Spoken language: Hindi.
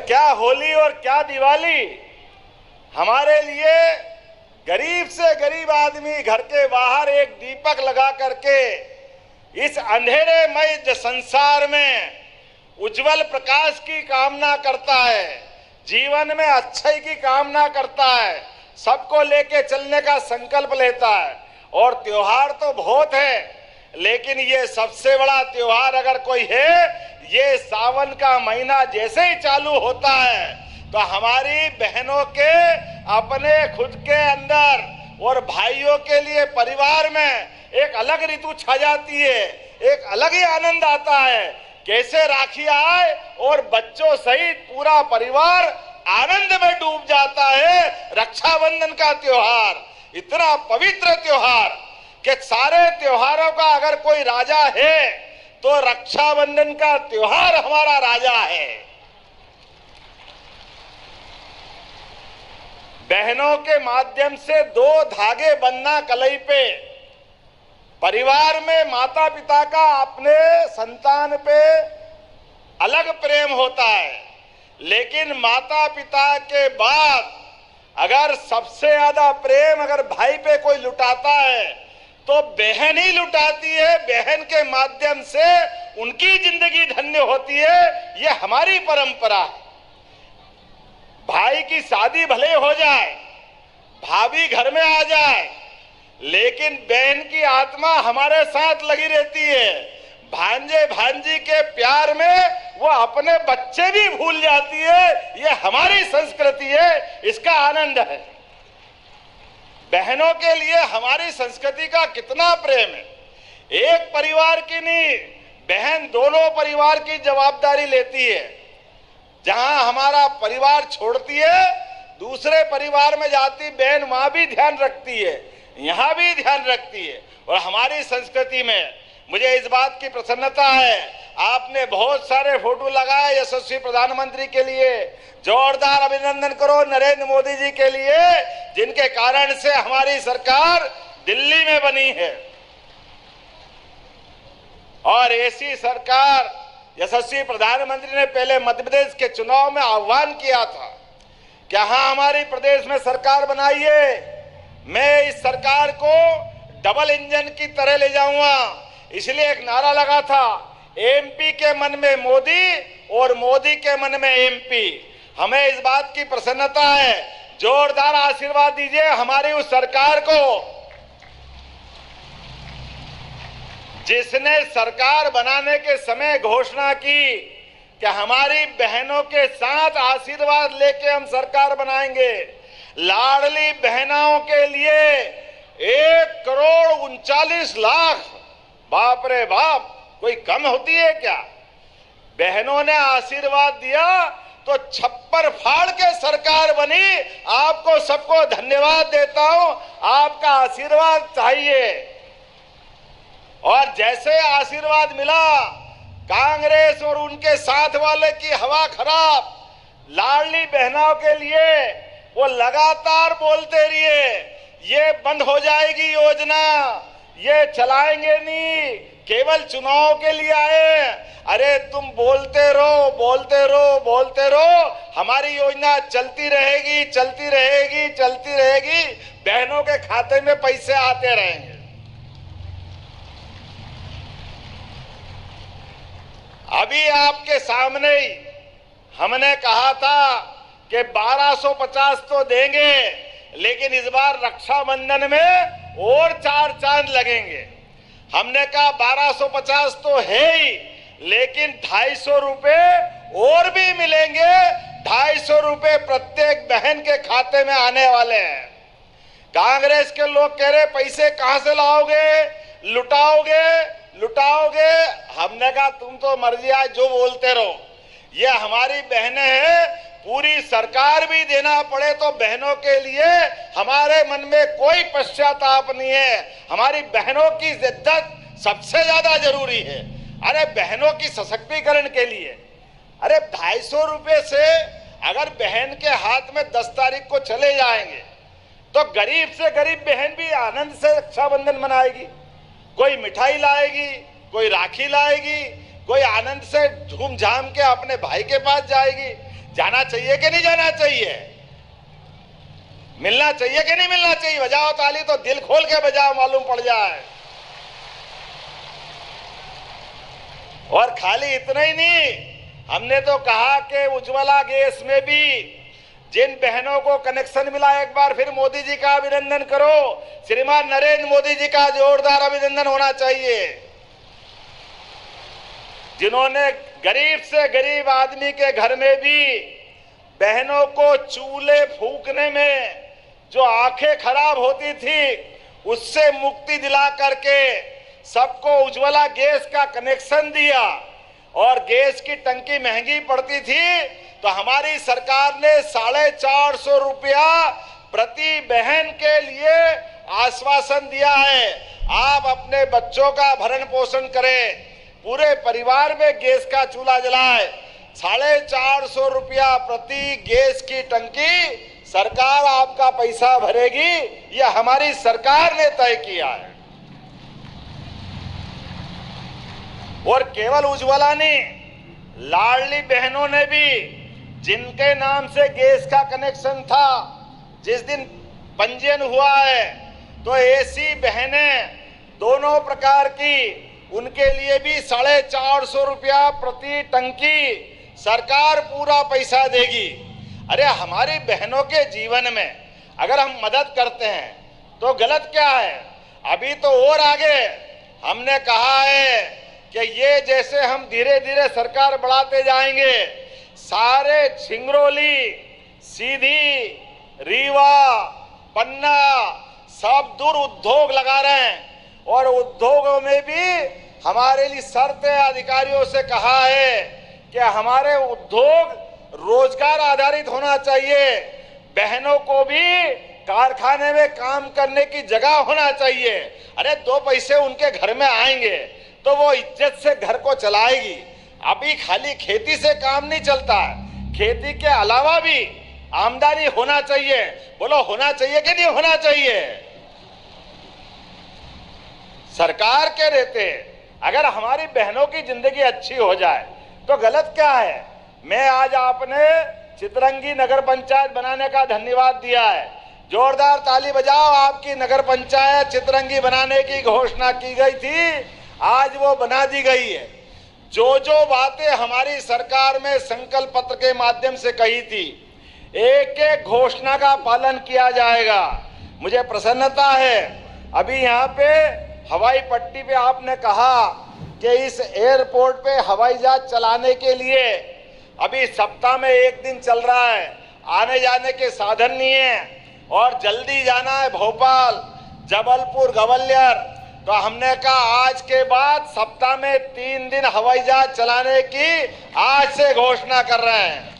क्या होली और क्या दिवाली हमारे लिए गरीब से गरीब आदमी घर के बाहर एक दीपक लगा करके इस अंधेरेमय संसार में उज्जवल प्रकाश की कामना करता है, जीवन में अच्छाई की कामना करता है, सबको लेके चलने का संकल्प लेता है। और त्योहार तो बहुत है, लेकिन ये सबसे बड़ा त्योहार अगर कोई है, ये सावन का महीना जैसे ही चालू होता है तो हमारी बहनों के अपने खुद के अंदर और भाइयों के लिए परिवार में एक अलग ऋतु छा जाती है, एक अलग ही आनंद आता है। कैसे राखी आए और बच्चों सहित पूरा परिवार आनंद में डूब जाता है। रक्षाबंधन का त्योहार इतना पवित्र त्योहार कि सारे त्योहारों का अगर कोई राजा है तो रक्षाबंधन का त्योहार हमारा राजा है। बहनों के माध्यम से दो धागे बंधना कलाई पे। परिवार में माता पिता का अपने संतान पे अलग प्रेम होता है, लेकिन माता पिता के बाद अगर सबसे ज्यादा प्रेम अगर भाई पे कोई लुटाता है तो बहन ही लुटाती है। बहन के माध्यम से उनकी जिंदगी धन्य होती है। ये हमारी परंपरा है। भाई की शादी भले हो जाए, भाभी घर में आ जाए, लेकिन बहन की आत्मा हमारे साथ लगी रहती है। भांजे भांजी के प्यार में वो अपने बच्चे भी भूल जाती है। ये हमारी संस्कृति है, इसका आनंद है। बहनों के लिए हमारी संस्कृति का कितना प्रेम है। एक परिवार की नहीं, बहन दोनों परिवार की जवाबदारी लेती है। जहां हमारा परिवार छोड़ती है, दूसरे परिवार में जाती बहन वहां भी ध्यान रखती है, यहां भी ध्यान रखती है। और हमारी संस्कृति में मुझे इस बात की प्रसन्नता है, आपने बहुत सारे फोटो लगाए यशस्वी प्रधानमंत्री के लिए। जोरदार अभिनंदन करो नरेंद्र मोदी जी के लिए, जिनके कारण से हमारी सरकार दिल्ली में बनी है। और ऐसी सरकार यशस्वी प्रधानमंत्री ने पहले मध्य प्रदेश के चुनाव में आह्वान किया था कि हाँ हमारी प्रदेश में सरकार बनाइए, मैं इस सरकार को डबल इंजन की तरह ले जाऊंगा। इसलिए एक नारा लगा था, एमपी के मन में मोदी और मोदी के मन में एमपी। हमें इस बात की प्रसन्नता है, जोरदार आशीर्वाद दीजिए हमारी उस सरकार को, जिसने सरकार बनाने के समय घोषणा की कि हमारी बहनों के साथ आशीर्वाद लेके हम सरकार बनाएंगे। लाडली बहनों के लिए 1,39,00,000, बाप रे बाप, कोई कम होती है क्या? बहनों ने आशीर्वाद दिया तो छप्पर फाड़ के सरकार बनी। आपको सबको धन्यवाद देता हूं, आपका आशीर्वाद चाहिए। और जैसे आशीर्वाद मिला, कांग्रेस और उनके साथ वाले की हवा खराब। लाडली बहनों के लिए वो लगातार बोलते रहिए, ये बंद हो जाएगी योजना, ये चलाएंगे नहीं, केवल चुनाव के लिए आए। अरे तुम बोलते रहो, बोलते रहो, बोलते रहो, हमारी योजना चलती रहेगी, चलती रहेगी, चलती रहेगी। बहनों के खाते में पैसे आते रहेंगे। अभी आपके सामने ही हमने कहा था कि 1250 तो देंगे, लेकिन इस बार रक्षाबंधन में और 4 चांद लगेंगे। हमने कहा 1250 तो है ही, लेकिन 250 रुपए और भी मिलेंगे। 250 रुपए प्रत्येक बहन के खाते में आने वाले हैं। कांग्रेस के लोग कह रहे पैसे कहां से लाओगे, लुटाओगे लुटाओगे। हमने कहा तुम तो मर्जी आज जो बोलते रहो, ये हमारी बहनें हैं। पूरी सरकार भी देना पड़े तो बहनों के लिए हमारे मन में कोई पश्चाताप नहीं है। हमारी बहनों की इज्जत सबसे ज्यादा जरूरी है। अरे बहनों की सशक्तिकरण के लिए, अरे 250 रुपए से अगर बहन के हाथ में 10 तारीख को चले जाएंगे तो गरीब से गरीब बहन भी आनंद से रक्षाबंधन मनाएगी। कोई मिठाई लाएगी, कोई राखी लाएगी, कोई आनंद से झूम झाम के अपने भाई के पास जाएगी। जाना चाहिए कि नहीं जाना चाहिए, मिलना चाहिए कि नहीं मिलना चाहिए? बजाओ ताली तो दिल खोल के बजाओ, मालूम पड़ जाए। और खाली इतना ही नहीं, हमने तो कहा कि उज्ज्वला गैस में भी जिन बहनों को कनेक्शन मिला, एक बार फिर मोदी जी का अभिनंदन करो। श्रीमान नरेंद्र मोदी जी का जोरदार अभिनंदन होना चाहिए, जिन्होंने गरीब से गरीब आदमी के घर में भी बहनों को चूल्हे फूकने में जो आंखें खराब होती थी उससे मुक्ति दिला करके सबको उज्ज्वला गैस का कनेक्शन दिया। और गैस की टंकी महंगी पड़ती थी तो हमारी सरकार ने 450 रुपया प्रति बहन के लिए आश्वासन दिया है। आप अपने बच्चों का भरण पोषण करें, पूरे परिवार में गैस का चूल्हा जलाए। 450 रुपया प्रति गैस की टंकी सरकार आपका पैसा भरेगी, यह हमारी सरकार ने तय किया है। और केवल उज्ज्वला नहीं, लाडली बहनों ने भी, जिनके नाम से गैस का कनेक्शन था, जिस दिन पंजीयन हुआ है तो ऐसी बहनें दोनों प्रकार की, उनके लिए भी 450 रुपया प्रति टंकी सरकार पूरा पैसा देगी। अरे हमारी बहनों के जीवन में अगर हम मदद करते हैं तो गलत क्या है? अभी तो और आगे हमने कहा है कि ये जैसे हम धीरे धीरे सरकार बढ़ाते जाएंगे, सारे सिंगरौली, सीधी, रीवा, पन्ना सब दूर उद्योग लगा रहे हैं। और उद्योगों में भी हमारे लिए शर्तें अधिकारियों से कहा है कि हमारे उद्योग रोजगार आधारित होना चाहिए, बहनों को भी कारखाने में काम करने की जगह होना चाहिए। अरे 2 पैसे उनके घर में आएंगे तो वो इज्जत से घर को चलाएगी। अभी खाली खेती से काम नहीं चलता है, खेती के अलावा भी आमदनी होना चाहिए। बोलो होना चाहिए कि नहीं होना चाहिए? सरकार के रहते अगर हमारी बहनों की जिंदगी अच्छी हो जाए तो गलत क्या है? मैं आज आपने चितरंगी नगर पंचायत बनाने का धन्यवाद दिया है, जोरदार ताली बजाओ। आपकी नगर पंचायत चितरंगी बनाने की घोषणा की गई थी, आज वो बना दी गई है। जो जो बातें हमारी सरकार में संकल्प पत्र के माध्यम से कही थी, एक एक घोषणा का पालन किया जाएगा। मुझे प्रसन्नता है, अभी यहाँ पे हवाई पट्टी पे आपने कहा कि इस एयरपोर्ट पे हवाई जहाज चलाने के लिए अभी सप्ताह में 1 दिन चल रहा है, आने जाने के साधन नहीं है और जल्दी जाना है भोपाल, जबलपुर, ग्वालियर। तो हमने कहा आज के बाद सप्ताह में 3 दिन हवाई जहाज चलाने की आज से घोषणा कर रहे हैं।